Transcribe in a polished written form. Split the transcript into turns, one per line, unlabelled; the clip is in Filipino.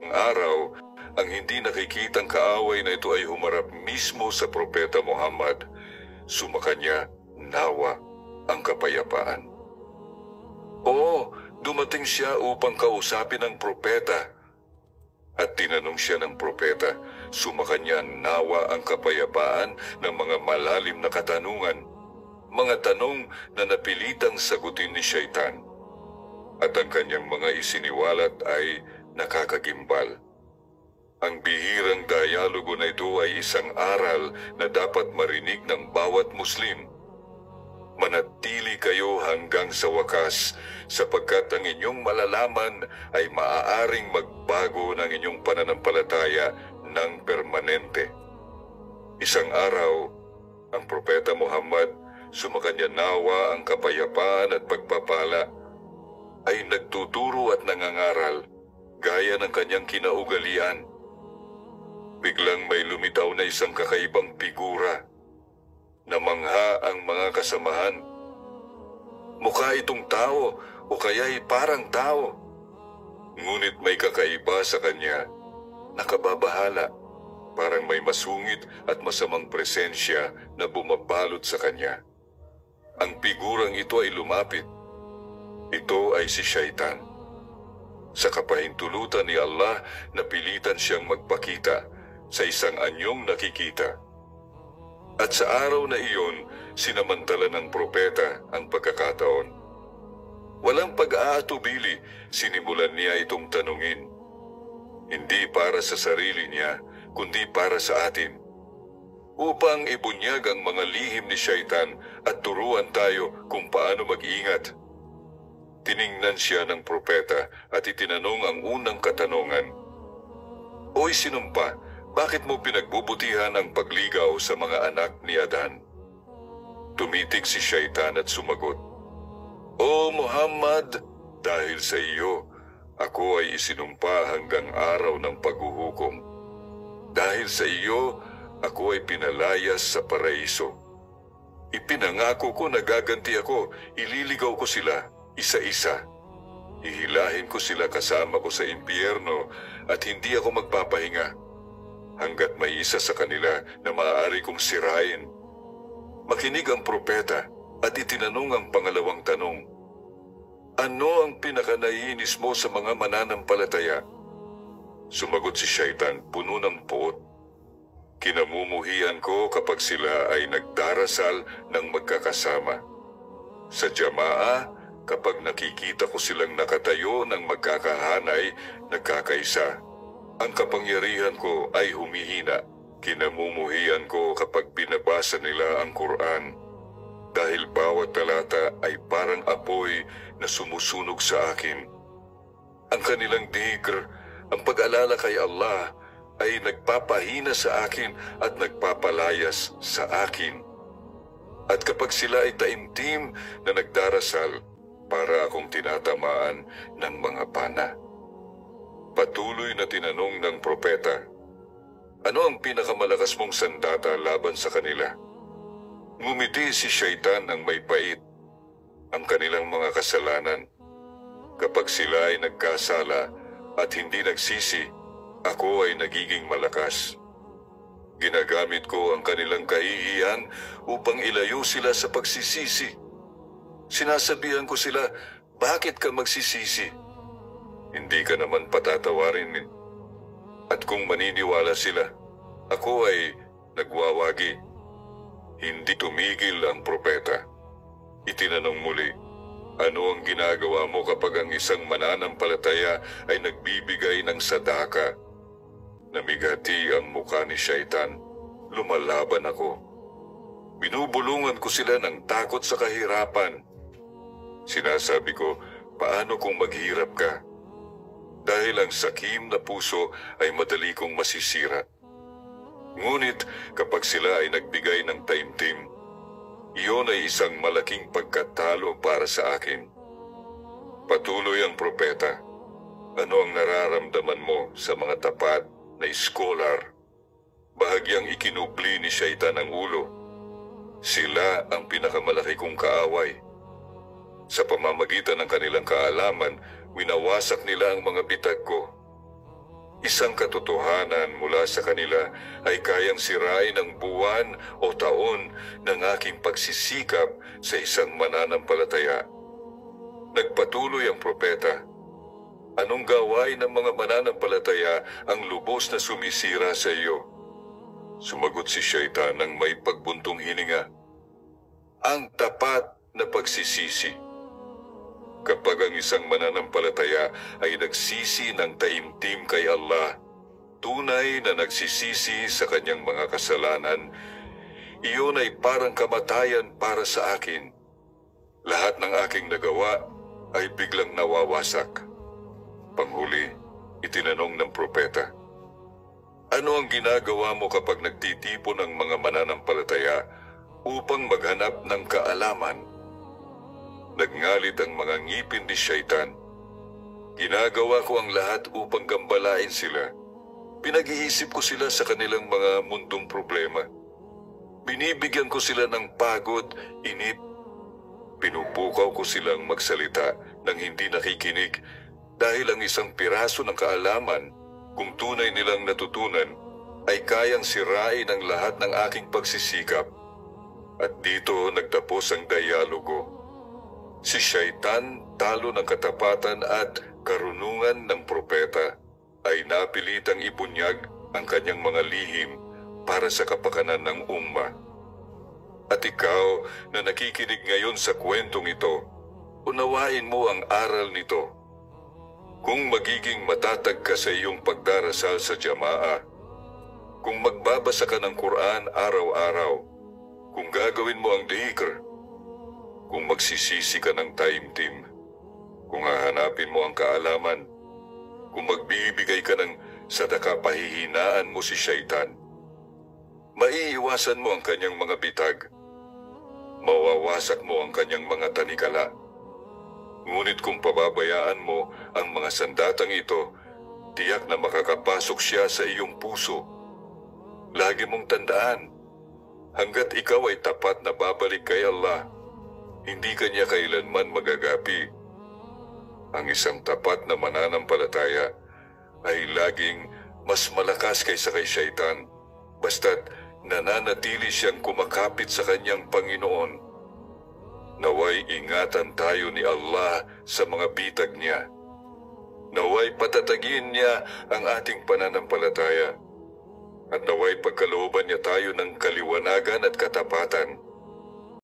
Ang araw, ang hindi nakikitang kaaway na ito ay humarap mismo sa Propeta Muhammad. Sumakanya, nawa ang kapayapaan. Oo, dumating siya upang kausapin ang propeta. At tinanong siya ng propeta, sumakanya nawa ang kapayapaan ng mga malalim na katanungan, mga tanong na napilitang sagutin ni Shaitan. At ang kanyang mga isiniwalat ay nakakagimbal. Ang bihirang dialogo na ito ay isang aral na dapat marinig ng bawat Muslim. Manatili kayo hanggang sa wakas, sapagkat ang inyong malalaman ay maaaring magbago ng inyong pananampalataya ng permanente. Isang araw, ang Propeta Muhammad, sumakanya nawa ang kapayapaan at pagpapala, ay nagtuturo at nangangaral, gaya ng kanyang kinaugalian. Biglang may lumitaw na isang kakaibang figura. Namangha ang mga kasamahan. Mukha itong tao o kaya'y parang tao. Ngunit may kakaiba sa kanya. Nakababahala, parang may masungit at masamang presensya na bumabalot sa kanya. Ang figurang ito ay lumapit. Ito ay si Shaitan. Sa kapahintulutan ni Allah, napilitan siyang magpakita sa isang anyong nakikita. At sa araw na iyon, sinamantala ng propeta ang pagkakataon. Walang pag-aatubili, sinimulan niya itong tanungin. Hindi para sa sarili niya, kundi para sa atin. Upang ibunyag ang mga lihim ni Shaitan at turuan tayo kung paano mag-ingat. Tiningnan siya ng propeta at itinanong ang unang katanungan. Oy sinumpa, bakit mo pinagbubutihan ang pagligaw sa mga anak ni Adan? Tumitig si Shaitan at sumagot, O Muhammad, dahil sa iyo, ako ay isinumpa hanggang araw ng paghuhukom. Dahil sa iyo, ako ay pinalayas sa paraiso. Ipinangako ko na gaganti ako, ililigaw ko sila, isa-isa. Hihilahin ko sila kasama ko sa impyerno at hindi ako magpapahinga hanggat may isa sa kanila na maaari kong sirain. Makinig ang propeta at itinanong ang pangalawang tanong. Ano ang pinakanaiinis mo sa mga mananampalataya? Sumagot si Shaitan puno ng puot. Kinamumuhian ko kapag sila ay nagdarasal ng magkakasama. Sa jamaa, kapag nakikita ko silang nakatayo ng magkakahanay, nagkakaisa. Ang kapangyarihan ko ay humihina. Kinamumuhian ko kapag binabasa nila ang Quran. Dahil bawat talata ay parang apoy na sumusunog sa akin. Ang kanilang dhikr, ang pag-alala kay Allah, ay nagpapahina sa akin at nagpapalayas sa akin. At kapag sila ay taimtim na nagdarasal, para akong tinatamaan ng mga pana. Patuloy na tinanong ng propeta, ano ang pinakamalakas mong sandata laban sa kanila? Ngumiti si Shaitan ng may pait, ang kanilang mga kasalanan. Kapag sila ay nagkasala at hindi nagsisi, ako ay nagiging malakas. Ginagamit ko ang kanilang kahihiyan upang ilayo sila sa pagsisisi. Sinasabihan ko sila, bakit ka magsisisi? Hindi ka naman patatawarin. At kung maniniwala sila, ako ay nagwawagi. Hindi tumigil ang propeta. Itinanong muli, ano ang ginagawa mo kapag ang isang mananampalataya ay nagbibigay ng sadaka? Namigati ang mukha ni Shaitan. Lumalaban ako. Binubulungan ko sila ng takot sa kahirapan. Sinasabi ko, paano kung maghirap ka? Dahil ang sakim na puso ay madali kong masisira. Ngunit kapag sila ay nagbigay ng taimtim, iyon ay isang malaking pagkatalo para sa akin. Patuloy ang propeta. Ano ang nararamdaman mo sa mga tapat na scholar? Bahagyang ikinubli ni Shaitan ang ulo. Sila ang pinakamalaki kong kaaway. Sa pamamagitan ng kanilang kaalaman, winawasak nila ang mga bitag ko. isang katotohanan mula sa kanila ay kayang sirain ang buwan o taon ng aking pagsisikap sa isang mananampalataya. Nagpatuloy ang propeta, anong gawain ng mga mananampalataya ang lubos na sumisira sa iyo? Sumagot si Syaitan ng may pagbuntong hininga, ang tapat na pagsisisi. Kapag ang isang mananampalataya ay nagsisi ng taimtim kay Allah, tunay na nagsisisi sa kanyang mga kasalanan, iyon ay parang kamatayan para sa akin. Lahat ng aking nagawa ay biglang nawawasak. Panghuli, itinanong ng propeta, ano ang ginagawa mo kapag nagtitipon ng mga mananampalataya upang maghanap ng kaalaman? Nagngalit ang mga ngipin ni Syaitan. Ginagawa ko ang lahat upang gambalain sila. Pinag-iisip ko sila sa kanilang mga mundong problema. Binibigyan ko sila ng pagod, inip. Pinupukaw ko silang magsalita nang hindi nakikinig dahil ang isang piraso ng kaalaman, kung tunay nilang natutunan, ay kayang sirain ang lahat ng aking pagsisikap. At dito nagtapos ang dialogo. Si Syaitan, talo ng katapatan at karunungan ng propeta, ay napilitang ibunyag ang kanyang mga lihim para sa kapakanan ng umma. At ikaw na nakikinig ngayon sa kwentong ito, unawain mo ang aral nito. Kung magiging matatag ka sa iyong pagdarasal sa jamaa, kung magbabasa ka ng Quran araw-araw, kung gagawin mo ang dhikr, kung magsisisi ka ng taimtim, kung hahanapin mo ang kaalaman, kung magbibigay ka ng sadaka pahihinaan mo si Syaitan, maiiwasan mo ang kanyang mga bitag, mawawasak mo ang kanyang mga tanikala. Ngunit kung pababayaan mo ang mga sandatang ito, tiyak na makakapasok siya sa iyong puso. Lagi mong tandaan, hanggat ikaw ay tapat na babalik kay Allah, hindi kanya kailanman magagapi. Ang isang tapat na mananampalataya ay laging mas malakas kaysa kay Syaitan, basta't nananatili siyang kumakapit sa kanyang Panginoon. Naway ingatan tayo ni Allah sa mga bitag niya. Naway patatagin niya ang ating pananampalataya. At naway pagkalooban niya tayo ng kaliwanagan at katapatan